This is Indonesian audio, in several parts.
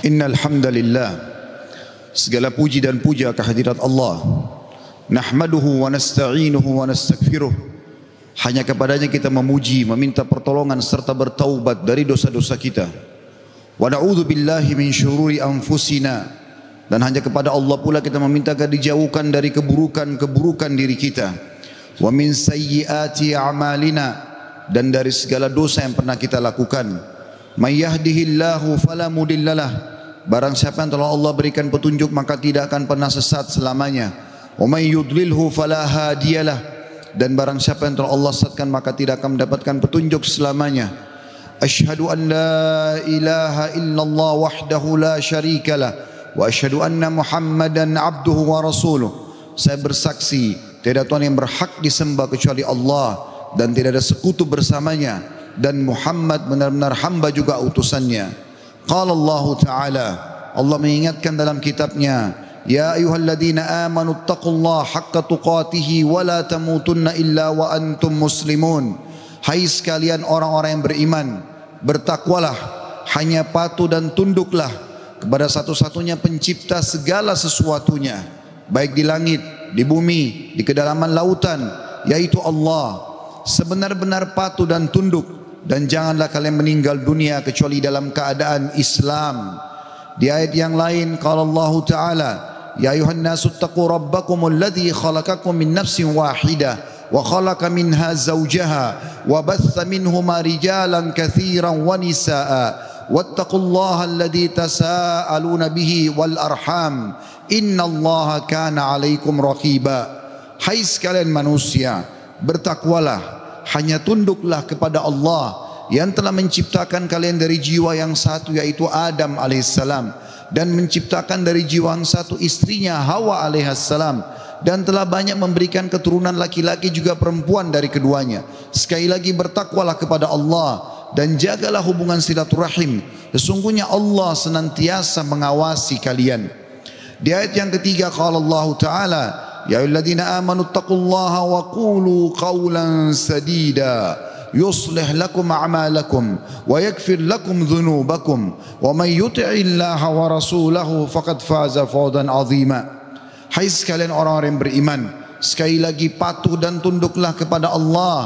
Innal hamdalillah, segala puji dan puja kehadirat Allah. Nahmaduhu wa nasta'inuhu wa nastaghfiruh. Hanya kepadanya kita memuji, meminta pertolongan serta bertaubat dari dosa-dosa kita. Wa na'udzu billahi min syururi anfusina, dan hanya kepada Allah pula kita meminta agar dijauhkan dari keburukan-keburukan diri kita. Wa min sayyiati a'malina, dan dari segala dosa yang pernah kita lakukan. May yahdihillahu fala mudhillalah, barang siapa yang telah Allah berikan petunjuk maka tidak akan pernah sesat selamanya. Wa may yudlilhu fala hadiyalah, dan barang siapa yang telah Allah sesatkan maka tidak akan mendapatkan petunjuk selamanya. Asyhadu an la ilaha illallah wahdahu la syarikalah wa asyhadu anna Muhammadan abduhu wa rasuluh. Saya bersaksi tiada Tuhan yang berhak disembah kecuali Allah dan tidak ada sekutu bersamanya, dan Muhammad benar-benar hamba juga utusannya. Qala Allah Ta'ala, Allah mengingatkan dalam kitabnya, ya ayyuhalladzina amanu taqullaha haqqa tuqatihi wa la tamutunna illa wa antum muslimun. Hai sekalian orang-orang yang beriman, bertakwalah, hanya patuh dan tunduklah kepada satu-satunya pencipta segala sesuatunya, baik di langit, di bumi, di kedalaman lautan, yaitu Allah. Sebenar-benar patuh dan tunduk, dan janganlah kalian meninggal dunia kecuali dalam keadaan Islam. Di ayat yang lain qala Allah Ta'ala, ya ayuhan nasu taqu rabbakumul ladzi khalaqakum min nafsin wahidah wa khalaqa minha zawjaha wa batha minhuma rijalan katsiran wa nisaa wattaqullaha alladzi tasaaluna bihi wal arham innallaha kana 'alaikum raqiba. Hai sekalian manusia, bertakwalah, hanya tunduklah kepada Allah yang telah menciptakan kalian dari jiwa yang satu, yaitu Adam alaihissalam, dan menciptakan dari jiwa yang satu istrinya Hawa alaihissalam, dan telah banyak memberikan keturunan laki-laki juga perempuan dari keduanya. Sekali lagi, bertakwalah kepada Allah dan jagalah hubungan silaturahim. Sesungguhnya Allah senantiasa mengawasi kalian. Di ayat yang ketiga qala Allah Ta'ala, ya ayyuhalladzina amanu taqullaha wa qulu qawlan sadida yuslih lakum a'malakum wa yaghfir lakum dhunubakum wa may yuti'illaha wa rasulahu faqad faza fawzan 'azima. Hai sekalian orang-orang yang beriman, sekali lagi patuh dan tunduklah kepada Allah,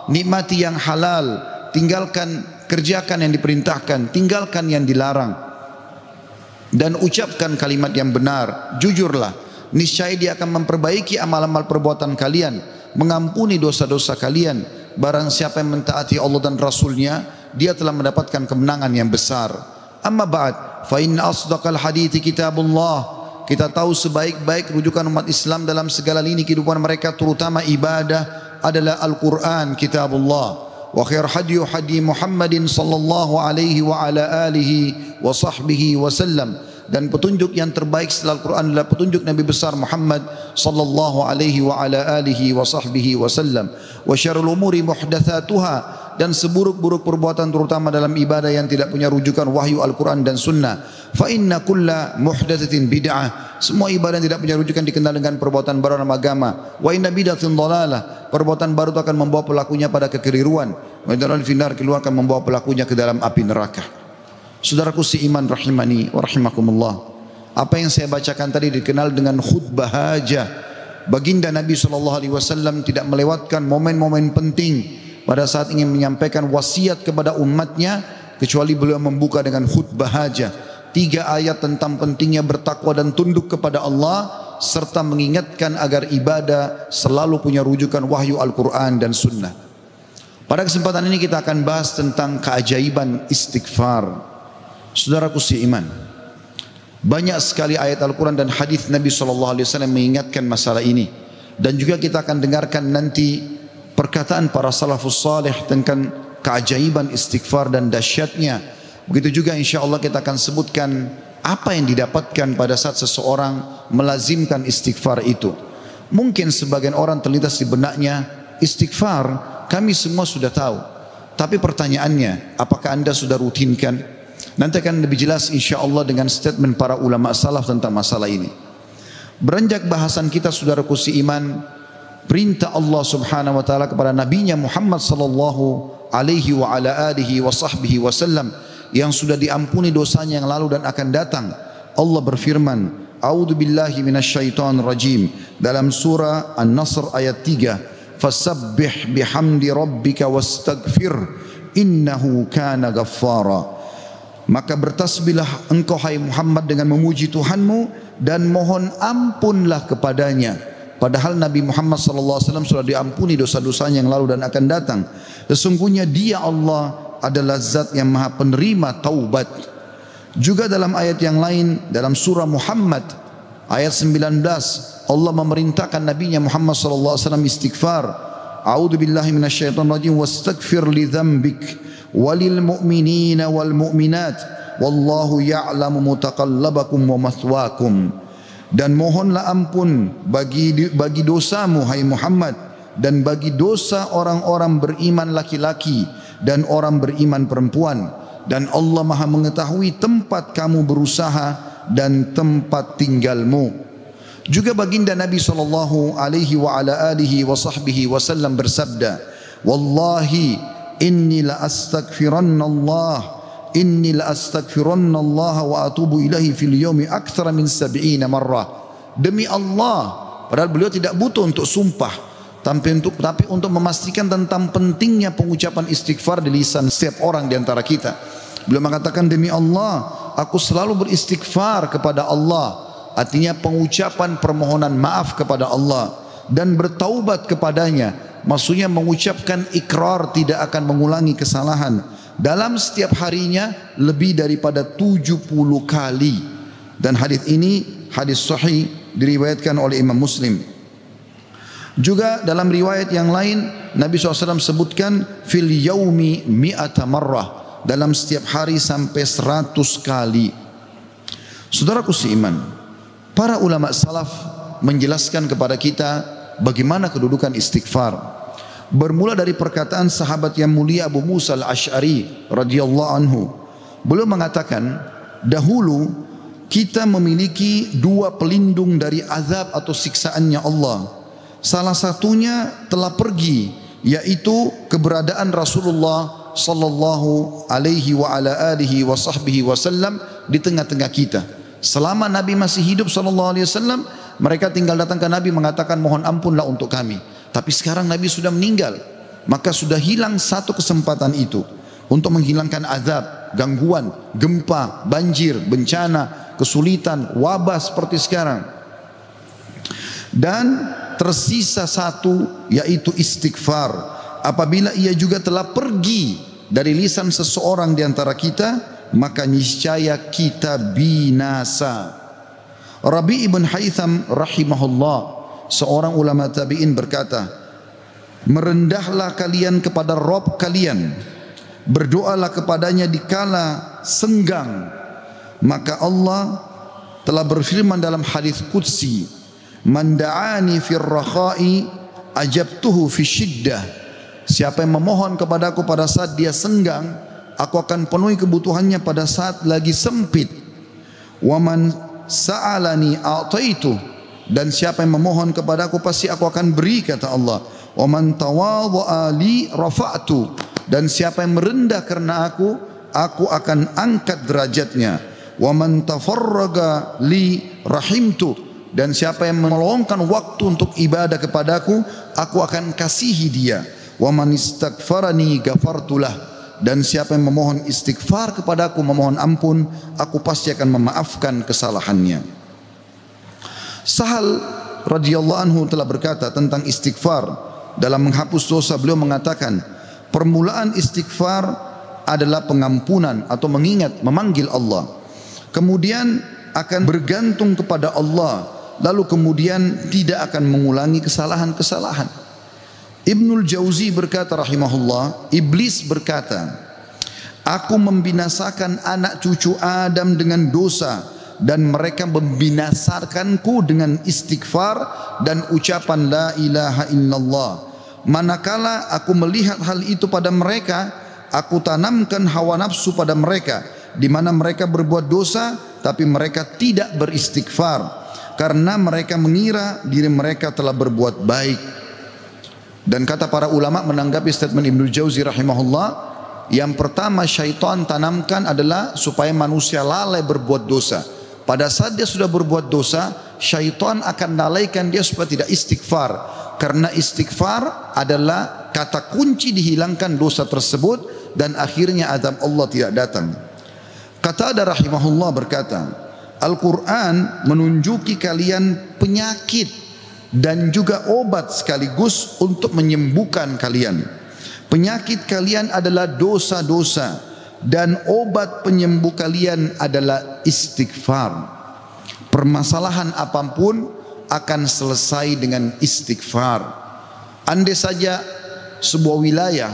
nikmati yang halal, kerjakan yang diperintahkan, tinggalkan yang dilarang, dan ucapkan kalimat yang benar, jujurlah. Niscaya dia akan memperbaiki amal-amal perbuatan kalian, mengampuni dosa-dosa kalian. Barang siapa yang mentaati Allah dan Rasulnya, dia telah mendapatkan kemenangan yang besar. Amma ba'd, fa inna asdaqal hadithi kitabullah. Kita tahu sebaik-baik rujukan umat Islam dalam segala lini kehidupan mereka, terutama ibadah, adalah Al-Quran, kitabullah. Wa khair hadyu hadi Muhammadin sallallahu alaihi wa ala alihi wa sahbihi wa sallam. Dan petunjuk yang terbaik setelah Al-Quran adalah petunjuk Nabi besar Muhammad sallallahu alaihi wa ala alihi wa sahbihi wa sallam. Wa syarrul umuri muhdatsatuha, dan seburuk-buruk perbuatan terutama dalam ibadah yang tidak punya rujukan wahyu Al-Quran dan sunnah. Fa inna kulla muhdatsatin bid'ah, semua ibadah yang tidak punya rujukan dikenal dengan perbuatan baru dalam agama. Wa inna bid'atin dhalalah, perbuatan baru itu akan membawa pelakunya pada kekeliruan. Wa inna al-finnar, keluar akan membawa pelakunya ke dalam api neraka. Saudaraku seiman rahimani wa rahimakumullah, apa yang saya bacakan tadi dikenal dengan khutbah hajah. Baginda Nabi SAW tidak melewatkan momen-momen penting pada saat ingin menyampaikan wasiat kepada umatnya, kecuali beliau membuka dengan khutbah hajah. 3 ayat tentang pentingnya bertakwa dan tunduk kepada Allah, serta mengingatkan agar ibadah selalu punya rujukan wahyu Al-Quran dan sunnah. Pada kesempatan ini kita akan bahas tentang keajaiban istighfar. Saudaraku seiman, banyak sekali ayat Al-Quran dan hadis Nabi SAW mengingatkan masalah ini. Dan juga kita akan dengarkan nanti perkataan para salafus salih tentang keajaiban istighfar dan dahsyatnya. Begitu juga insya Allah kita akan sebutkan apa yang didapatkan pada saat seseorang melazimkan istighfar itu. Mungkin sebagian orang terlintas di benaknya, istighfar kami semua sudah tahu, tapi pertanyaannya, apakah anda sudah rutinkan? Nanti akan lebih jelas insya Allah dengan statement para ulama salaf tentang masalah ini. Beranjak bahasan kita saudaraku seiman, perintah Allah subhanahu wa ta'ala kepada nabinya Muhammad sallallahu alaihi wa ala alihi wa sahbihi wasallam yang sudah diampuni dosanya yang lalu dan akan datang. Allah berfirman, A'udzu billahi minasyaitonir rajim dalam surah An-Nasr ayat 3, fasabbih bihamdi rabbika wastaghfir innahu kana ghaffara. Maka bertasbihlah engkau hai Muhammad dengan memuji Tuhanmu dan mohon ampunlah kepadanya. Padahal Nabi Muhammad SAW sudah diampuni dosa-dosanya yang lalu dan akan datang. Sesungguhnya Dia Allah adalah zat yang maha penerima taubat. Juga dalam ayat yang lain dalam surah Muhammad ayat 19 Allah memerintahkan Nabi Muhammad SAW istighfar. A'udzu billahi minasyaitonir rajim wastaghfir li dzambik walil mu'minina wal mu'minat wallahu ya'lamu mutaqallabakum wa mathwaakum. Dan mohonlah ampun bagi dosamu hai Muhammad dan bagi dosa orang-orang beriman laki-laki dan orang beriman perempuan, dan Allah Maha mengetahui tempat kamu berusaha dan tempat tinggalmu. Juga baginda Nabi sallallahu alaihi wa ala alihi wa sahbihi wasallam bersabda, wallahi inni la astaghfiranna Allah wa atubu ilahi fil yaumi aktsara min 70 marrah. Demi Allah, padahal beliau tidak butuh untuk sumpah, tapi untuk memastikan tentang pentingnya pengucapan istighfar di lisan setiap orang di antara kita. Beliau mengatakan, demi Allah, aku selalu beristighfar kepada Allah. Artinya pengucapan permohonan maaf kepada Allah dan bertaubat kepadanya. Maksudnya mengucapkan ikrar tidak akan mengulangi kesalahan dalam setiap harinya lebih daripada 70 kali. Dan hadis ini hadis sahih diriwayatkan oleh Imam Muslim. Juga dalam riwayat yang lain Nabi SAW sebutkan fil yaumi mi'ata marrah, dalam setiap hari sampai 100 kali. Saudaraku seiman, para ulama salaf menjelaskan kepada kita bagaimana kedudukan istighfar. Bermula dari perkataan sahabat yang mulia Abu Musa al-Ash'ari radhiyallahu anhu. Beliau mengatakan, dahulu kita memiliki dua pelindung dari azab atau siksaannya Allah. Salah satunya telah pergi, yaitu keberadaan Rasulullah sallallahu alaihi wa ala alihi wa sahbihi wasallam di tengah-tengah kita. Selama Nabi masih hidup sallallahu alaihi wasallam, mereka tinggal datang ke Nabi mengatakan mohon ampunlah untuk kami. Tapi sekarang Nabi sudah meninggal, maka sudah hilang satu kesempatan itu untuk menghilangkan azab, gangguan, gempa, banjir, bencana, kesulitan, wabah seperti sekarang. Dan tersisa satu, yaitu istighfar. Apabila ia juga telah pergi dari lisan seseorang di antara kita, maka niscaya kita binasa. Rabi' ibn Haytham rahimahullah, seorang ulama tabi'in berkata, merendahlah kalian kepada Rabb kalian, berdoalah kepadanya di kala senggang, maka Allah telah berfirman dalam hadis qudsi, man da'ani fir rakha'i ajabtuhu fi syiddah. Siapa yang memohon kepadaku pada saat dia senggang, aku akan penuhi kebutuhannya pada saat lagi sempit. Wa man sa'alani a'taitu, dan siapa yang memohon kepadaku pasti aku akan beri, kata Allah. Wa man tawadha'a li rafa'tu, dan siapa yang merendah karena aku akan angkat derajatnya. Wa man tafarraga li rahimtu, dan siapa yang meluangkan waktu untuk ibadah kepadaku, aku akan kasihi dia. Wa man istaghfarani ghafartulah, dan siapa yang memohon istighfar kepadaku, memohon ampun, aku pasti akan memaafkan kesalahannya. Sahal radhiyallahu anhu telah berkata tentang istighfar dalam menghapus dosa. Beliau mengatakan, permulaan istighfar adalah pengampunan atau mengingat, memanggil Allah. Kemudian akan bergantung kepada Allah, lalu kemudian tidak akan mengulangi kesalahan-kesalahan. Ibnul Jauzi berkata rahimahullah, iblis berkata, aku membinasakan anak cucu Adam dengan dosa, dan mereka membinasakanku dengan istighfar dan ucapan la ilaha illallah. Manakala aku melihat hal itu pada mereka, aku tanamkan hawa nafsu pada mereka, di mana mereka berbuat dosa tapi mereka tidak beristighfar, karena mereka mengira diri mereka telah berbuat baik. Dan kata para ulama menanggapi statement Ibnu Jauzi rahimahullah, Yang pertama syaitan tanamkan adalah supaya manusia lalai berbuat dosa. Pada saat dia sudah berbuat dosa, syaitan akan lalaikan dia supaya tidak istighfar. Karena istighfar adalah kata kunci dihilangkan dosa tersebut dan akhirnya azab Allah tidak datang. Qatadah rahimahullah berkata, Al-Quran menunjuki kalian penyakit dan juga obat sekaligus untuk menyembuhkan kalian. Penyakit kalian adalah dosa-dosa dan obat penyembuh kalian adalah istighfar. Permasalahan apapun akan selesai dengan istighfar. Andai saja sebuah wilayah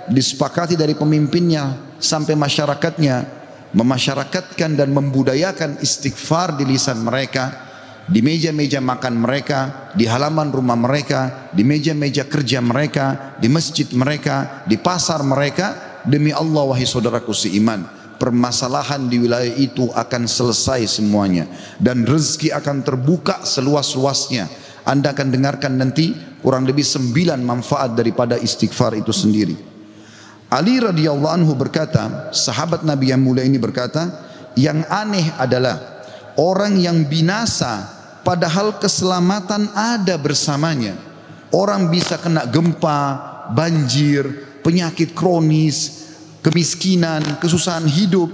disepakati dari pemimpinnya sampai masyarakatnya memasyarakatkan dan membudayakan istighfar di lisan mereka, di meja-meja makan mereka, di halaman rumah mereka, di meja-meja kerja mereka, di masjid mereka, di pasar mereka, demi Allah wahai saudaraku seiman, permasalahan di wilayah itu akan selesai semuanya dan rezeki akan terbuka seluas-luasnya. Anda akan dengarkan nanti kurang lebih 9 manfaat daripada istighfar itu sendiri. Ali radhiyallahu anhu berkata, sahabat Nabi yang mulia ini berkata, yang aneh adalah orang yang binasa padahal keselamatan ada bersamanya. Orang bisa kena gempa, banjir, penyakit kronis, kemiskinan, kesusahan hidup.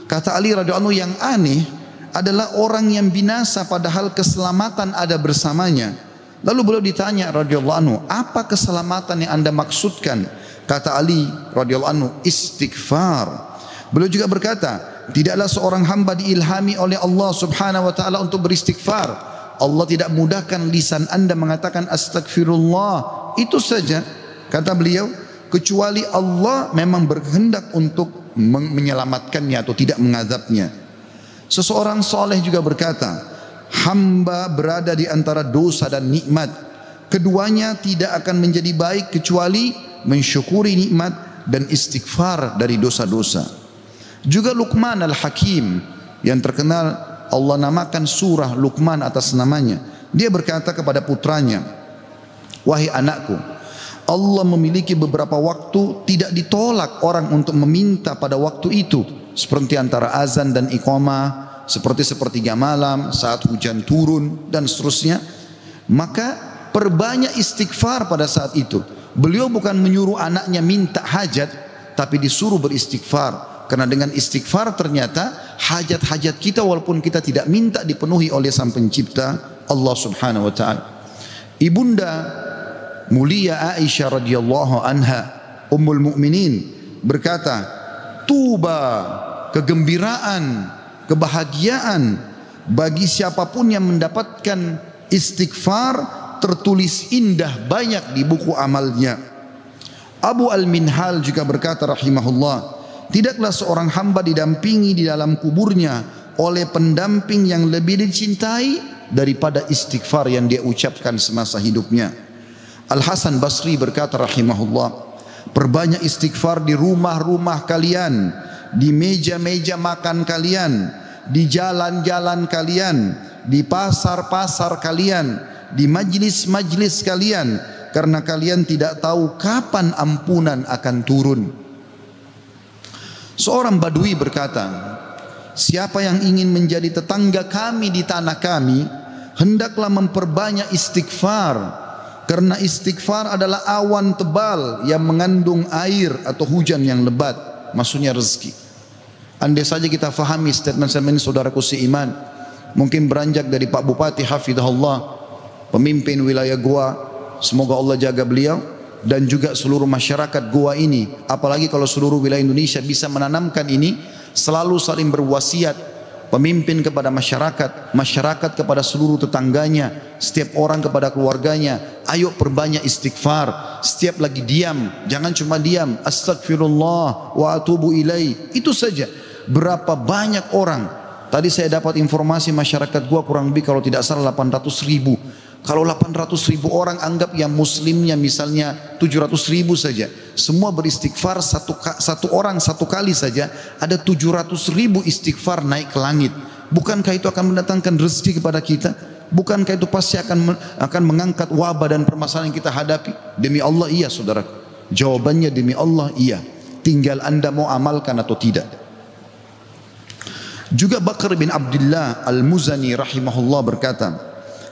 Kata Ali radhiyallahu anhu, yang aneh adalah orang yang binasa padahal keselamatan ada bersamanya. Lalu beliau ditanya radhiyallahu anhu, apa keselamatan yang Anda maksudkan? Kata Ali radhiyallahu anhu, istighfar. Beliau juga berkata, tidaklah seorang hamba diilhami oleh Allah subhanahu wa ta'ala untuk beristighfar, Allah tidak mudahkan lisan Anda mengatakan astagfirullah. Itu saja kata beliau, kecuali Allah memang berkehendak untuk menyelamatkannya atau tidak mengazabnya. Seseorang soleh juga berkata, hamba berada di antara dosa dan nikmat, keduanya tidak akan menjadi baik kecuali mensyukuri nikmat dan istighfar dari dosa-dosa. Juga Luqman al-Hakim yang terkenal Allah namakan surah Luqman atas namanya. Dia berkata kepada putranya, wahai anakku, Allah memiliki beberapa waktu tidak ditolak orang untuk meminta pada waktu itu, seperti antara azan dan iqamah, seperti sepertiga malam, saat hujan turun dan seterusnya. Maka perbanyak istighfar pada saat itu. Beliau bukan menyuruh anaknya minta hajat, tapi disuruh beristighfar. Karena dengan istighfar ternyata hajat-hajat kita walaupun kita tidak minta dipenuhi oleh Sang Pencipta Allah Subhanahu wa taala. Ibunda mulia Aisyah radhiyallahu anha, Ummul Mukminin berkata, tuba, kegembiraan, kebahagiaan bagi siapapun yang mendapatkan istighfar tertulis indah banyak di buku amalnya. Abu Al-Minhal juga berkata rahimahullah, tidaklah seorang hamba didampingi di dalam kuburnya oleh pendamping yang lebih dicintai daripada istighfar yang dia ucapkan semasa hidupnya. Al-Hasan Basri berkata rahimahullah, perbanyak istighfar di rumah-rumah kalian, di meja-meja makan kalian, di jalan-jalan kalian, di pasar-pasar kalian, di majlis-majlis kalian, karena kalian tidak tahu kapan ampunan akan turun. Seorang badui berkata, siapa yang ingin menjadi tetangga kami di tanah kami, hendaklah memperbanyak istighfar, karena istighfar adalah awan tebal yang mengandung air atau hujan yang lebat, maksudnya rezeki. Andai saja kita fahami statement-statement saudaraku seiman, mungkin beranjak dari Pak Bupati hafizahullah, pemimpin wilayah Goa, semoga Allah jaga beliau, dan juga seluruh masyarakat Goa ini, apalagi kalau seluruh wilayah Indonesia bisa menanamkan ini, selalu saling berwasiat, pemimpin kepada masyarakat, masyarakat kepada seluruh tetangganya, setiap orang kepada keluarganya, ayo perbanyak istighfar. Setiap lagi diam, jangan cuma diam, astagfirullah wa atubu ilai, itu saja. Berapa banyak orang, tadi saya dapat informasi masyarakat Goa kurang lebih kalau tidak salah 800.000. Kalau 800.000 orang anggap yang muslimnya misalnya 700.000 saja, semua beristighfar satu orang satu kali saja, ada 700.000 istighfar naik ke langit. Bukankah itu akan mendatangkan rezeki kepada kita? Bukankah itu pasti akan mengangkat wabah dan permasalahan yang kita hadapi? Demi Allah iya saudara. Jawabannya demi Allah iya. tinggal anda mau amalkan atau tidak. Juga Bakar bin Abdullah Al-Muzani rahimahullah berkata,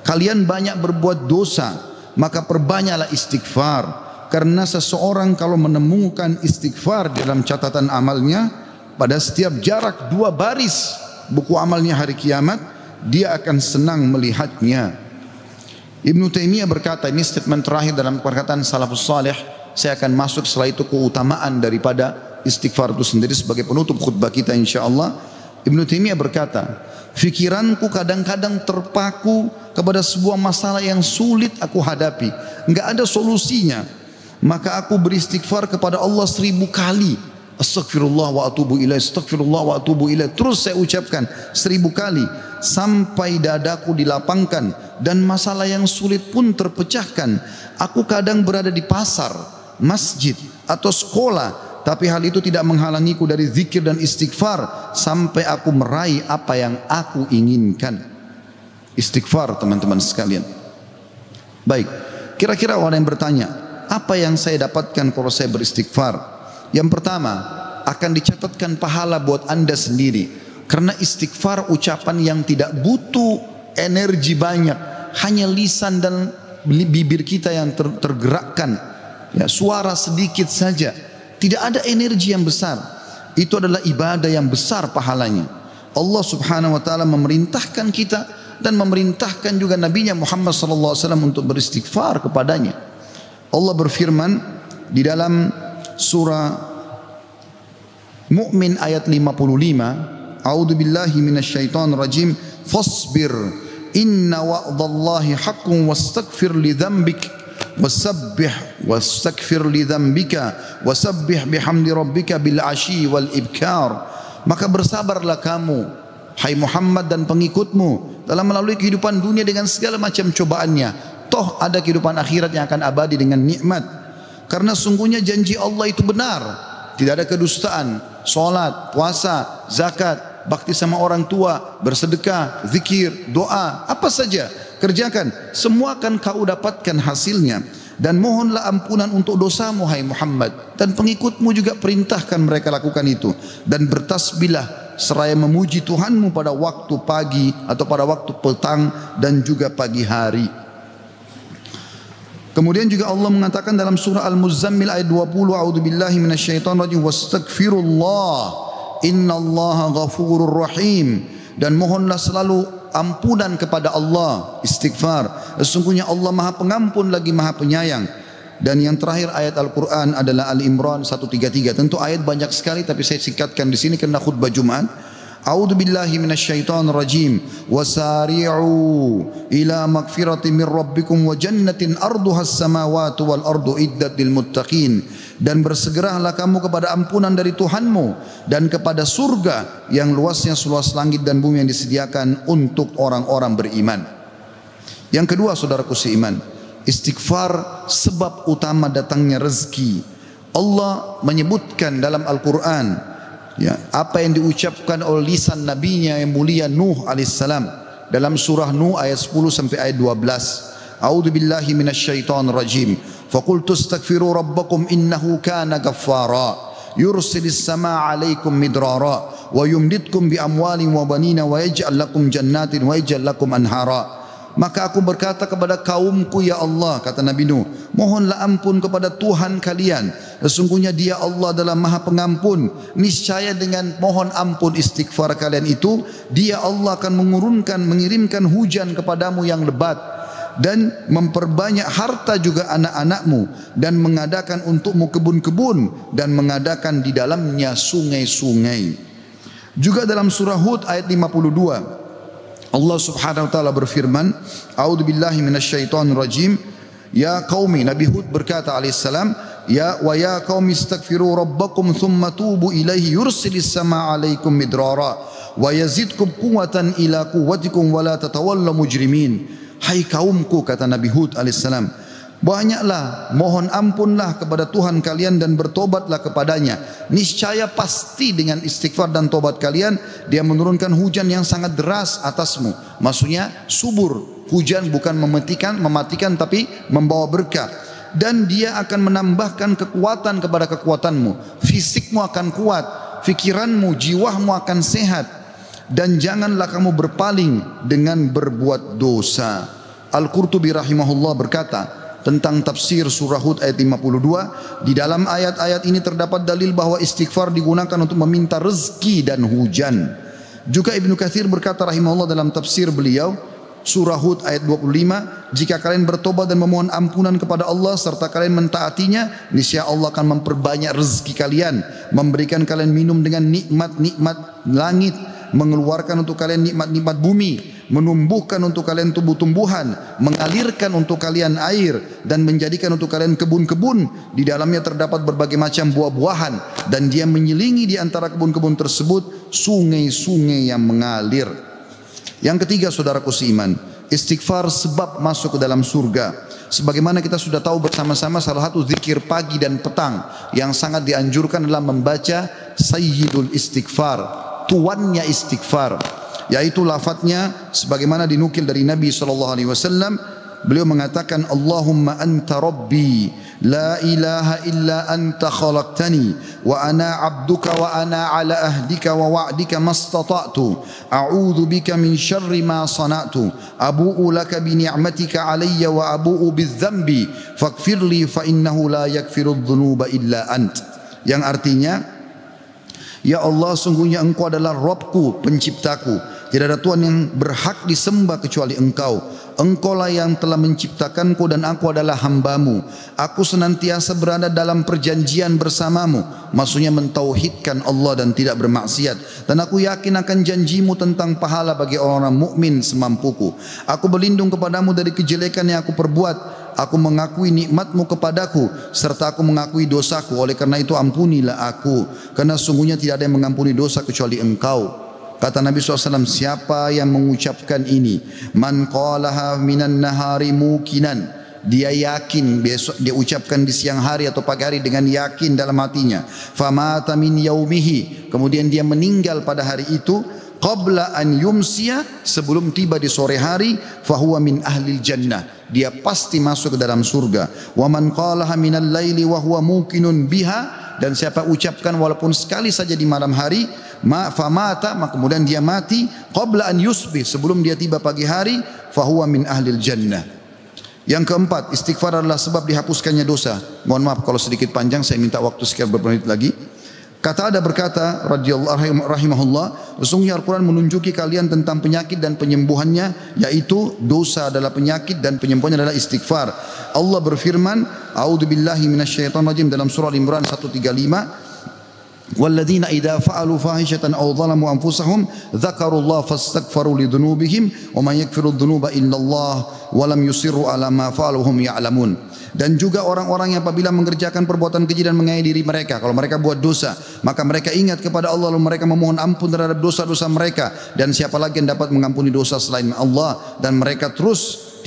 kalian banyak berbuat dosa, maka perbanyaklah istighfar. Karena seseorang kalau menemukan istighfar dalam catatan amalnya, pada setiap jarak 2 baris buku amalnya hari kiamat, dia akan senang melihatnya. Ibnu Taimiyah berkata, ini statement terakhir dalam perkataan salafus salih, saya akan masuk setelah itu keutamaan daripada istighfar itu sendiri sebagai penutup khutbah kita insyaallah. Ibnu Taimiyah berkata, fikiranku kadang-kadang terpaku kepada sebuah masalah yang sulit aku hadapi, enggak ada solusinya, maka aku beristighfar kepada Allah 1000 kali. Astaghfirullah wa atubu ilaih, astaghfirullah wa atubu ilaih. Terus saya ucapkan 1000 kali sampai dadaku dilapangkan dan masalah yang sulit pun terpecahkan. Aku kadang berada di pasar, masjid atau sekolah, tapi hal itu tidak menghalangiku dari zikir dan istighfar sampai aku meraih apa yang aku inginkan. Istighfar teman-teman sekalian. Baik, kira-kira orang yang bertanya, apa yang saya dapatkan kalau saya beristighfar? Yang pertama, akan dicatatkan pahala buat anda sendiri. Karena istighfar ucapan yang tidak butuh energi banyak, hanya lisan dan bibir kita yang tergerakkan, ya, suara sedikit saja. Tidak ada energi yang besar. Itu adalah ibadah yang besar pahalanya. Allah subhanahu wa ta'ala memerintahkan kita dan memerintahkan juga Nabinya Muhammad sallallahu alaihi wasallam untuk beristighfar kepadanya. Allah berfirman di dalam surah Mu'min ayat 55, A'udzu billahi minasyaitonir rajim, fasbir inna wa'dallahi haqqun wastaghfir li dzambik wasabbih wastaghfir li dzambika wasabbih bihamdi rabbika bil asyi wal ibkar. Maka bersabarlah kamu hai Muhammad dan pengikutmu dalam melalui kehidupan dunia dengan segala macam cobaannya, toh ada kehidupan akhirat yang akan abadi dengan nikmat. Karena sungguhnya janji Allah itu benar, tidak ada kedustaan. Salat, puasa, zakat, bakti sama orang tua, bersedekah, zikir, doa, apa saja kerjakan, semua akan kau dapatkan hasilnya. Dan mohonlah ampunan untuk dosamu hai Muhammad, dan pengikutmu juga perintahkan mereka lakukan itu. Dan bertasbihlah seraya memuji Tuhanmu pada waktu pagi atau pada waktu petang dan juga pagi hari. Kemudian juga Allah mengatakan dalam surah Al-Muzammil ayat 20, a'udzubillahi minasyaitonir rajim, wastaghfirullah innallaha ghafurur rahim. Dan mohonlah selalu ampunan kepada Allah, istighfar. Sesungguhnya Allah Maha Pengampun lagi Maha Penyayang. Dan yang terakhir ayat Al-Quran adalah Al-Imran 133. Tentu ayat banyak sekali tapi saya singkatkan di sini karena khutbah Jumat. A'udzu billahi minasyaitonir rajim. Wasari'u ila magfiratin min rabbikum wa jannatin arduhas samawati wal ardu iddat lil muttaqin. Dan bersegeralah kamu kepada ampunan dari Tuhanmu dan kepada surga yang luasnya seluas langit dan bumi yang disediakan untuk orang-orang beriman. Yang kedua, saudaraku seiman, istighfar sebab utama datangnya rezeki. Allah menyebutkan dalam Al-Quran, ya, apa yang diucapkan oleh lisan nabinya yang mulia Nuh alaihissalam dalam surah Nuh ayat 10 sampai ayat 12. A'udzu billahi minasyaitonir rajim. Faqultu astaghfiru rabbakum innahu kana ghaffara yursilis samaa 'alaikum midrara wa yumditkum bi amwalin wa banina wa yaj'al lakum jannatin wa yaj'al lakum anhara. Maka aku berkata kepada kaumku, ya Allah, kata Nabi Nuh, mohonlah ampun kepada Tuhan kalian. Sesungguhnya Dia Allah adalah Maha Pengampun. Niscaya dengan mohon ampun istighfar kalian itu, Dia Allah akan mengirimkan hujan kepadamu yang lebat dan memperbanyak harta juga anak-anakmu, dan mengadakan untukmu kebun-kebun dan mengadakan di dalamnya sungai-sungai. Juga dalam surah Hud ayat 52 Allah subhanahu wa ta'ala berfirman, A'udzu billahi minasyaitonir rajim. Ya qaumi, Nabi Hud berkata alaihissalam, ya qaumi istaghfiru rabbakum thumma tubu ilaihi yursilis samaa 'alaikum midrara wa yazidkum quwwatan ila quwwatikum wa la tatawallaw mujrimin. Hai kaumku, kata Nabi Hud alaihissalam, banyaklah mohon ampunlah kepada Tuhan kalian dan bertobatlah kepadanya. Niscaya pasti dengan istighfar dan tobat kalian Dia menurunkan hujan yang sangat deras atasmu. Maksudnya subur, hujan bukan mematikan tapi membawa berkah. dan dia akan menambahkan kekuatan kepada kekuatanmu. Fisikmu akan kuat, fikiranmu, jiwamu akan sehat, dan janganlah kamu berpaling dengan berbuat dosa. Al-Qurtubi rahimahullah berkata tentang tafsir surah Hud ayat 52, di dalam ayat-ayat ini terdapat dalil bahwa istighfar digunakan untuk meminta rezeki dan hujan. Juga Ibnu Katsir berkata rahimahullah dalam tafsir beliau surah Hud ayat 25, jika kalian bertobat dan memohon ampunan kepada Allah serta kalian mentaatinya, niscaya Allah akan memperbanyak rezeki kalian, memberikan kalian minum dengan nikmat-nikmat langit, mengeluarkan untuk kalian nikmat-nikmat bumi, menumbuhkan untuk kalian tumbuh-tumbuhan, mengalirkan untuk kalian air, dan menjadikan untuk kalian kebun-kebun. Di dalamnya terdapat berbagai macam buah-buahan, dan dia menyelingi di antara kebun-kebun tersebut sungai-sungai yang mengalir. Yang ketiga, saudaraku seiman, istighfar sebab masuk ke dalam surga. Sebagaimana kita sudah tahu bersama-sama, salah satu zikir pagi dan petang yang sangat dianjurkan adalah membaca Sayyidul Istighfar, tuannya istighfar, yaitu lafadznya sebagaimana dinukil dari Nabi SAW. Beliau mengatakan, Allahumma anta rabbi la ilaha illa anta khalaqtani wa ana abduka wa ana ala ahdika wa wa'dika mastata'tu a'udhu bika min syarri ma sana'tu abu'u laka bi ni'matika alayya wa abu'u bidzambi faghfirli fa innahu la yaghfiru dhunuba illa ant. Yang artinya, ya Allah, sungguhnya Engkau adalah Rabbku, penciptaku. Tidak ada Tuhan yang berhak disembah kecuali Engkau. Engkaulah yang telah menciptakanku dan aku adalah hambamu. Aku senantiasa berada dalam perjanjian bersamamu. Maksudnya mentauhidkan Allah dan tidak bermaksiat. Dan aku yakin akan janjimu tentang pahala bagi orang-orang mukmin semampuku. Aku berlindung kepadamu dari kejelekan yang aku perbuat. Aku mengakui nikmatmu kepadaku serta aku mengakui dosaku. Oleh karena itu ampunilah aku, karena sungguhnya tidak ada yang mengampuni dosa kecuali Engkau. Kata Nabi SAW, siapa yang mengucapkan ini, man qalaha minan nahari mukinan, dia yakin, besok dia ucapkan di siang hari atau pagi hari dengan yakin dalam hatinya, famata min yaumihi, kemudian dia meninggal pada hari itu, qabla an yumsiya, sebelum tiba di sore hari, fahuwa min ahlil jannah, dia pasti masuk ke dalam surga. Wa man qalaha minal laili wa huwa muqinun biha, dan siapa ucapkan walaupun sekali saja di malam hari, famata, maka kemudian dia mati, qabla an yusbih, sebelum dia tiba pagi hari, fahuwa min ahlil jannah. Yang keempat, istighfar adalah sebab dihapuskannya dosa. Mohon maaf kalau sedikit panjang, saya minta waktu sekian beberapa menit lagi. Kata ada berkata radhiyallahu rahimahullah, sesungguhnya Al-Quran menunjuki kalian tentang penyakit dan penyembuhannya, yaitu dosa adalah penyakit dan penyembuhannya adalah istighfar. Allah berfirman, a'udzubillahi minasyaitonir rajim, dalam surah Al-Imran 135, walladzina idza fa'alu fahishatan aw zalamu anfusahum dzakarullaha fastaghfaru lidzunubihim wa man yaghfiru dzunuba illallah wa lam yusirru ala ma fa'alu hum ya'lamun. Dan juga orang-orang yang apabila mengerjakan perbuatan keji dan menganiaya diri mereka, kalau mereka buat dosa, maka mereka ingat kepada Allah lalu mereka memohon ampun terhadap dosa-dosa mereka, dan siapa lagi yang dapat mengampuni dosa selain Allah, dan mereka terus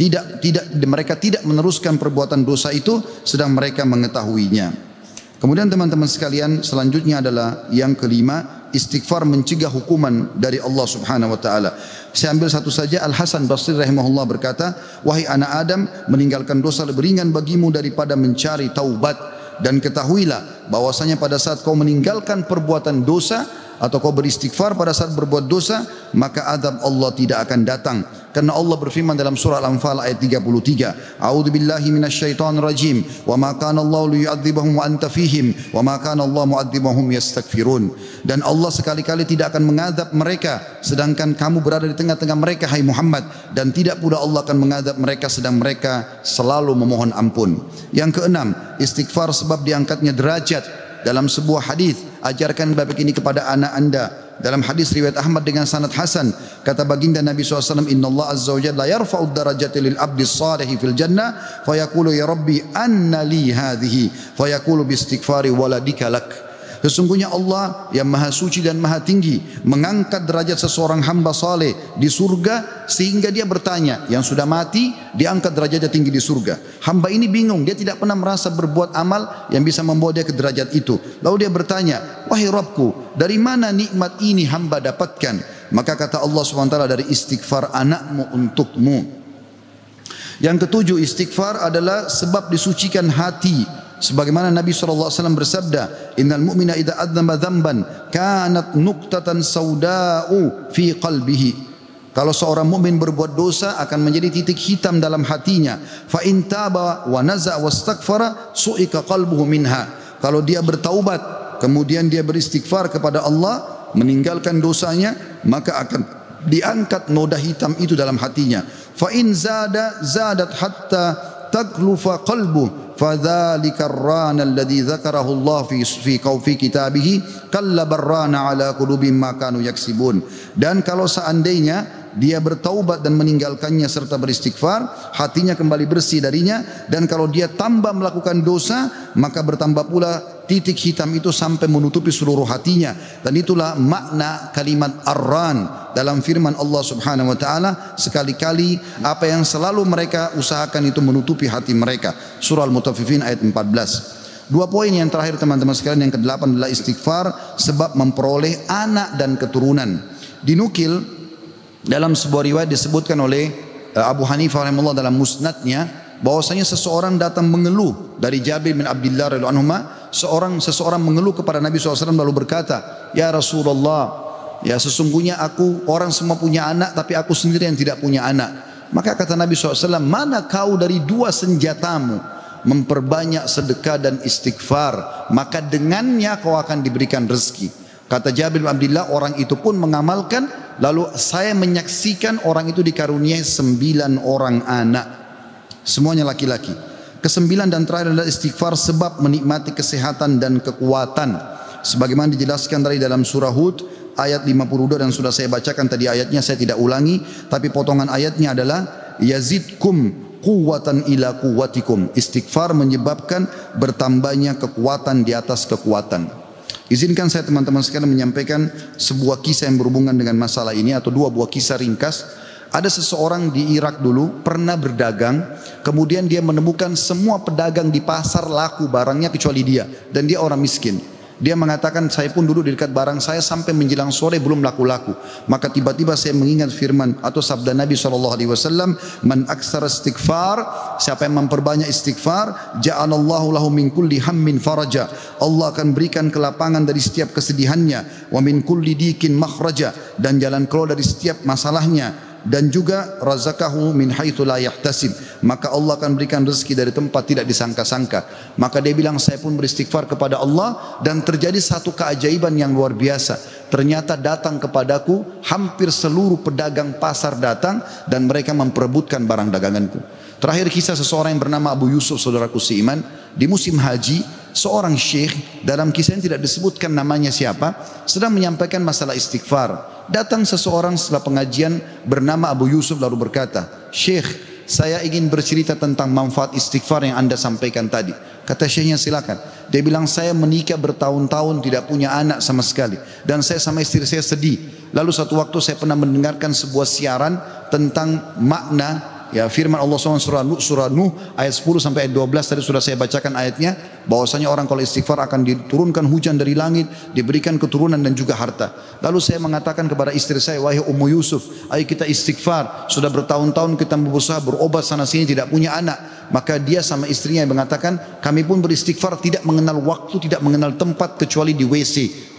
mereka tidak meneruskan perbuatan dosa itu sedang mereka mengetahuinya. Kemudian teman-teman sekalian, selanjutnya adalah yang kelima, istighfar mencegah hukuman dari Allah Subhanahu wa taala. Saya ambil satu saja. Al Hasan Basri rahimahullah berkata, wahai anak Adam, meninggalkan dosa lebih ringan bagimu daripada mencari taubat, dan ketahuilah bahwasanya pada saat kau meninggalkan perbuatan dosa atau kau beristighfar pada saat berbuat dosa, maka azab Allah tidak akan datang. Karena Allah berfirman dalam surah Al-Anfal ayat 33, a'udzubillahi minasyaitonir rajim, wa ma kana Allahu liyu'adzibahum wa anta fihim, wa ma kana Allah mu'adzibahum yastaghfirun. Dan Allah sekali-kali tidak akan mengazab mereka sedangkan kamu berada di tengah-tengah mereka, hai Muhammad, dan tidak pula Allah akan mengazab mereka sedang mereka selalu memohon ampun. Yang keenam, istighfar sebab diangkatnya derajat. Dalam sebuah hadis, ajarkan bab ini kepada anak anda. Dalam hadis riwayat Ahmad dengan sanad hasan, kata baginda Nabi SAW, Inna Allah Azza wa Jalla yarfa'ud darajati lil abdi salihi fil jannah, fayaqulu ya Rabbi anna li hadhihi, fayaqulu bi istighfari waladika lak. Sesungguhnya Allah yang maha suci dan maha tinggi mengangkat derajat seseorang hamba saleh di surga sehingga dia bertanya, yang sudah mati diangkat derajatnya tinggi di surga. Hamba ini bingung, dia tidak pernah merasa berbuat amal yang bisa membawa dia ke derajat itu. Lalu dia bertanya, wahai Rabbku, dari mana nikmat ini hamba dapatkan? Maka kata Allah SWT, dari istighfar anakmu untukmu. Yang ketujuh, istighfar adalah sebab disucikan hati. Sebagaimana Nabi SAW bersabda, innal mu'mina idza adzama dzamban kanat nuqtatan sauda'u fi qalbihi. Kalau seorang mukmin berbuat dosa akan menjadi titik hitam dalam hatinya. Fa in taba wa naza wastaghfara su'ika qalbuhu minha. Kalau dia bertaubat kemudian dia beristighfar kepada Allah, meninggalkan dosanya, maka akan diangkat noda hitam itu dalam hatinya. Fa in zadat hatta taglufa qalbu fadzalika ar-rana alladhi dzakarahu Allah fi kitabihi kalla barrana ala qulubihim ma kanu yaksibun. Dan kalau seandainya dia bertaubat dan meninggalkannya serta beristighfar, hatinya kembali bersih darinya, dan kalau dia tambah melakukan dosa, maka bertambah pula titik hitam itu sampai menutupi seluruh hatinya. Dan itulah makna kalimat ar-ran dalam firman Allah Subhanahu wa taala, sekali-kali apa yang selalu mereka usahakan itu menutupi hati mereka. Surah Al-Mutaffifin ayat 14. Dua poin yang terakhir teman-teman sekalian, yang ke-8 adalah istighfar sebab memperoleh anak dan keturunan. Dinukil dalam sebuah riwayat disebutkan oleh Abu Hanifah rahimahullah dalam musnadnya, bahwasanya seseorang datang mengeluh dari Jabir bin Abdullah radhiyallahu anhu. Seseorang mengeluh kepada Nabi SAW lalu berkata, ya Rasulullah, ya sesungguhnya orang semua punya anak tapi aku sendiri yang tidak punya anak. Maka kata Nabi SAW, mana kau dari dua senjatamu, memperbanyak sedekah dan istighfar, maka dengannya kau akan diberikan rezeki. Kata Jabir bin Abdullah, orang itu pun mengamalkan, lalu saya menyaksikan orang itu dikaruniai 9 orang anak, semuanya laki-laki. Kesembilan dan terakhir adalah istighfar sebab menikmati kesehatan dan kekuatan. Sebagaimana dijelaskan dari dalam surah Hud ayat 52, dan sudah saya bacakan tadi ayatnya, saya tidak ulangi, tapi potongan ayatnya adalah yazidkum quwwatan ila quwwatikum. Istighfar menyebabkan bertambahnya kekuatan di atas kekuatan. Izinkan saya teman-teman sekalian menyampaikan sebuah kisah yang berhubungan dengan masalah ini, atau dua buah kisah ringkas. Ada seseorang di Irak dulu pernah berdagang, kemudian dia menemukan semua pedagang di pasar laku barangnya kecuali dia, dan dia orang miskin. Dia mengatakan, saya pun dulu di dekat barang saya sampai menjelang sore belum laku-laku. Maka tiba-tiba saya mengingat firman atau sabda Nabi SAW, man aksara istighfar, siapa yang memperbanyak istighfar, ja'alallahu lahu min kulli hammin faraja, Allah akan berikan kelapangan dari setiap kesedihannya, wa min kulli dikin makhraja, dan jalan keluar dari setiap masalahnya, dan juga razaqahu min haitsu la yahtasib, maka Allah akan berikan rezeki dari tempat tidak disangka-sangka. Maka dia bilang, saya pun beristighfar kepada Allah, dan terjadi satu keajaiban yang luar biasa. Ternyata datang kepadaku hampir seluruh pedagang pasar datang, dan mereka memperebutkan barang daganganku. Terakhir kisah seseorang yang bernama Abu Yusuf, saudaraku seiman, di musim haji, seorang syekh, dalam kisah yang tidak disebutkan namanya siapa, sedang menyampaikan masalah istighfar. Datang seseorang setelah pengajian bernama Abu Yusuf lalu berkata, Syekh, saya ingin bercerita tentang manfaat istighfar yang anda sampaikan tadi. Kata syekhnya, silakan. Dia bilang, saya menikah bertahun-tahun tidak punya anak sama sekali, dan saya sama istri saya sedih. Lalu satu waktu saya pernah mendengarkan sebuah siaran tentang makna firman Allah SWT surah Nuh ayat 10 sampai ayat 12. Tadi sudah saya bacakan ayatnya, bahwasanya orang kalau istighfar akan diturunkan hujan dari langit, diberikan keturunan dan juga harta. Lalu saya mengatakan kepada istri saya, wahai Ummu Yusuf, ayo kita istighfar, sudah bertahun-tahun kita berusaha berobat sana sini tidak punya anak. Maka dia sama istrinya yang mengatakan, kami pun beristighfar tidak mengenal waktu, tidak mengenal tempat, kecuali di WC.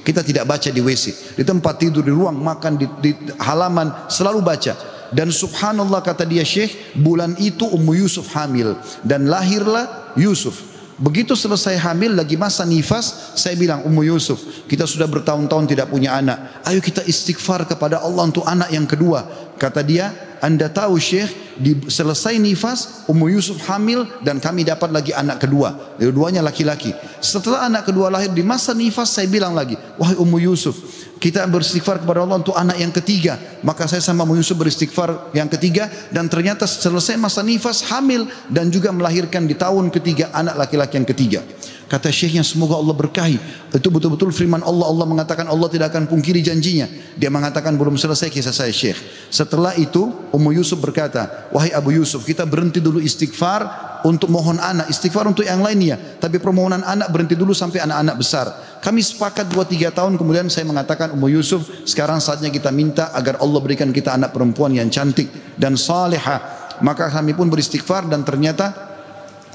Kita tidak baca di WC, di tempat tidur, di ruang makan, di halaman, selalu baca. Dan subhanallah, kata dia, Syekh, bulan itu Ummu Yusuf hamil dan lahirlah Yusuf. Begitu selesai hamil, lagi masa nifas, saya bilang, Ummu Yusuf, kita sudah bertahun-tahun tidak punya anak, ayo kita istighfar kepada Allah untuk anak yang kedua. Kata dia, anda tahu Syekh, selesai nifas Ummu Yusuf hamil dan kami dapat lagi anak kedua, dua-duanya laki-laki. Setelah anak kedua lahir, di masa nifas saya bilang lagi, wahai Ummu Yusuf, kita beristighfar kepada Allah untuk anak yang ketiga. Maka saya sama Ummu Yusuf beristighfar yang ketiga, dan ternyata selesai masa nifas hamil dan juga melahirkan di tahun ketiga anak laki-laki yang ketiga. Kata syekhnya, semoga Allah berkahi. Itu betul-betul firman Allah. Allah mengatakan Allah tidak akan pungkiri janjinya. Dia mengatakan, belum selesai kisah saya Syekh. Setelah itu Ummu Yusuf berkata, wahai Abu Yusuf, kita berhenti dulu istighfar untuk mohon anak, istighfar untuk yang lainnya, tapi permohonan anak berhenti dulu sampai anak-anak besar. Kami sepakat 2-3 tahun kemudian saya mengatakan, Ummu Yusuf, sekarang saatnya kita minta agar Allah berikan kita anak perempuan yang cantik dan salihah. Maka kami pun beristighfar dan ternyata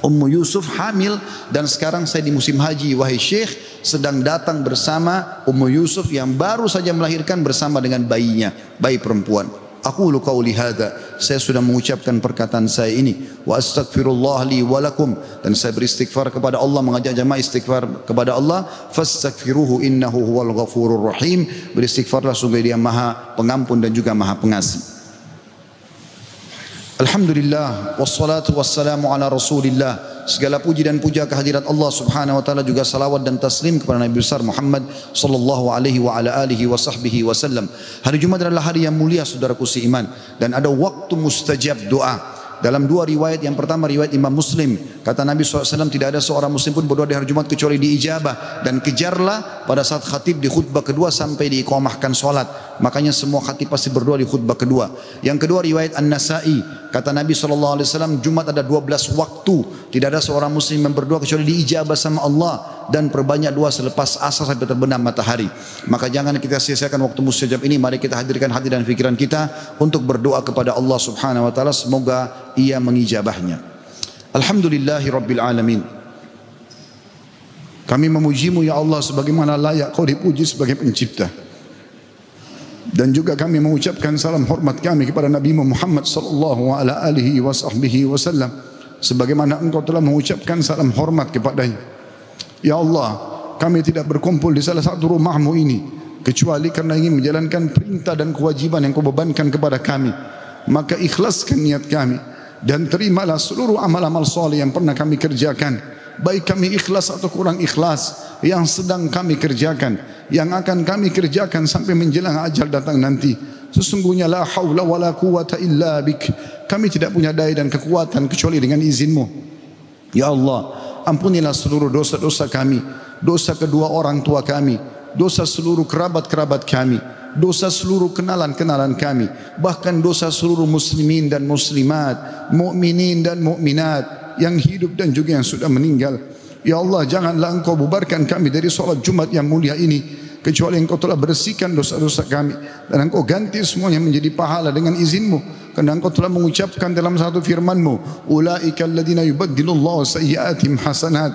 Ummu Yusuf hamil dan sekarang saya di musim haji, wahai Syekh, sedang datang bersama Ummu Yusuf yang baru saja melahirkan bersama dengan bayinya, bayi perempuan. Aqulu qauli hadza, saya sudah mengucapkan perkataan saya ini, wa astaghfirullah li wa lakum, dan saya beristighfar kepada Allah, mengajak jamaah istighfar kepada Allah, fastaghfiruhu innahu huwal ghafurur rahim, beristighfarlah sungguh Dia Maha Pengampun dan juga Maha Pengasih. Alhamdulillah wassalatu wassalamu ala Rasulillah. Segala puji dan puja kehadirat Allah Subhanahu wa taala, juga salawat dan taslim kepada Nabi besar Muhammad sallallahu alaihi wa ala alihi wa sahbihi wasallam. Hari Jumat adalah hari yang mulia saudaraku seiman, dan ada waktu mustajab doa. Dalam dua riwayat, yang pertama riwayat Imam Muslim, kata Nabi SAW, tidak ada seorang muslim pun berdoa di hari Jumat kecuali diijabah, dan kejarlah pada saat khatib di khutbah kedua sampai diiqamahkan solat. Makanya semua khatib pasti berdoa di khutbah kedua. Yang kedua riwayat An-Nasai, kata Nabi SAW, Jumat ada 12 waktu, tidak ada seorang muslim yang berdoa kecuali diijabah sama Allah, dan perbanyak doa selepas asar sampai terbenam matahari. Maka jangan kita sia-siakan waktu mustajab ini. Mari kita hadirkan hati dan pikiran kita untuk berdoa kepada Allah Subhanahu wa taala, semoga Ia mengijabahnya. Alhamdulillahi Rabbil Alamin. Kami memujimu ya Allah sebagaimana layak Kau dipuji sebagai pencipta. Dan juga kami mengucapkan salam hormat kami kepada Nabi Muhammad sallallahu alaihi wasallam, sebagaimana Engkau telah mengucapkan salam hormat kepadanya. Ya Allah, kami tidak berkumpul di salah satu rumah-Mu ini kecuali karena ingin menjalankan perintah dan kewajiban yang Kau bebankan kepada kami. Maka ikhlaskan niat kami dan terimalah seluruh amal-amal soleh yang pernah kami kerjakan, baik kami ikhlas atau kurang ikhlas, yang sedang kami kerjakan, yang akan kami kerjakan sampai menjelang ajal datang nanti. Sesungguhnya la haula wala quwata illa bik, kami tidak punya daya dan kekuatan kecuali dengan izin-Mu. Ya Allah, ampunilah seluruh dosa-dosa kami, dosa kedua orang tua kami, dosa seluruh kerabat-kerabat kami, dosa seluruh kenalan-kenalan kami, bahkan dosa seluruh muslimin dan muslimat, mukminin dan mukminat yang hidup dan juga yang sudah meninggal. Ya Allah, janganlah Engkau bubarkan kami dari solat Jumat yang mulia ini kecuali Engkau telah bersihkan dosa-dosa kami, dan Engkau ganti semuanya menjadi pahala dengan izin-Mu, karena Engkau telah mengucapkan dalam satu firman-Mu, ulaika alladziina yubaddilullahu sayyi'atihim hasanat,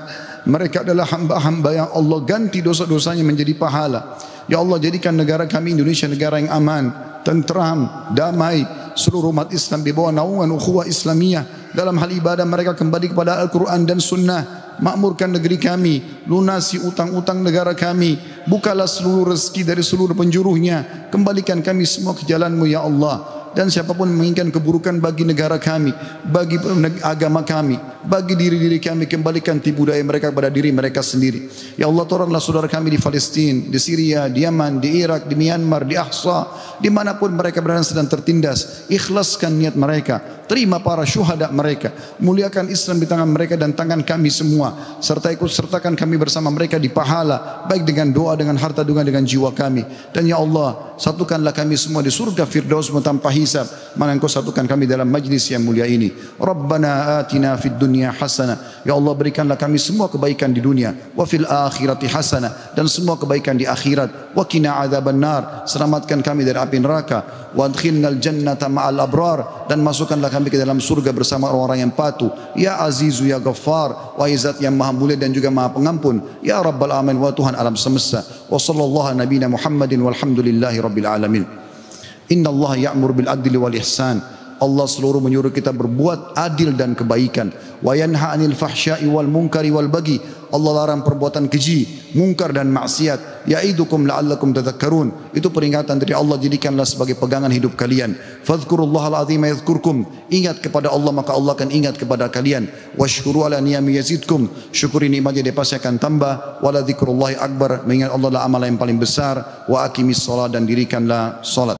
mereka adalah hamba-hamba yang Allah ganti dosa-dosanya menjadi pahala. Ya Allah, jadikan negara kami Indonesia negara yang aman, tentram, damai, seluruh umat Islam di bawah naungan ukhuwah Islamiyah. Dalam hal ibadah mereka kembali kepada Al-Quran dan Sunnah. Makmurkan negeri kami, lunasi utang-utang negara kami, bukalah seluruh rezeki dari seluruh penjuruhnya, kembalikan kami semua ke jalan-Mu ya Allah. Dan siapapun menginginkan keburukan bagi negara kami, bagi agama kami, bagi diri-diri kami, kembalikan tipu daya mereka kepada diri mereka sendiri. Ya Allah, tolonglah saudara kami di Palestina, di Syria, di Yaman, di Irak, di Myanmar, di Ahsa, dimanapun mereka berada sedang tertindas. Ikhlaskan niat mereka, terima para syuhada mereka, muliakan Islam di tangan mereka dan tangan kami semua, serta ikut sertakan kami bersama mereka di pahala, baik dengan doa, dengan harta, dengan jiwa kami. Dan ya Allah, satukanlah kami semua di surga Firdaus-Mu tanpa hisab, mana Engkau satukan kami dalam majlis yang mulia ini. Rabbana atina fid dunya hasanah, ya Allah berikanlah kami semua kebaikan di dunia, wa fil akhirati hasanah, dan semua kebaikan di akhirat, wa qina adzabannar, selamatkan kami dari api neraka, wa adkhilnal jannata ma'al abrar, dan masukkanlah kami ke dalam surga bersama orang-orang yang patuh. Ya Azizu ya Ghaffar, wa Izzat yang maha mulia dan juga maha pengampun. Ya Rabbal alamin, wa Tuhan alam semesta. Wa sallallahu nabiyina Muhammadin walhamdulillahi rabbil alamin. Inna Allah ya'mur bil adli wal ihsan. Allah seluruh menyuruh kita berbuat adil dan kebaikan. Wa yanha 'anil fahsya'i wal munkari wal baghi. Allah larang perbuatan keji, mungkar dan maksiat. Ya'idukum la'allakum tadhakkarun. Itu peringatan dari Allah, jadikanlah sebagai pegangan hidup kalian. Fadhkurullahal azima yadhkurkum. Ingat kepada Allah maka Allah akan ingat kepada kalian. Washkuru ala niyami yazidkum. Syukuri nikmatnya dia pasti akan tambah. Wala dzikrullahi akbar. Mengingat Allah adalah amalan yang paling besar. Wa aqimis shalah, dan dirikanlah salat.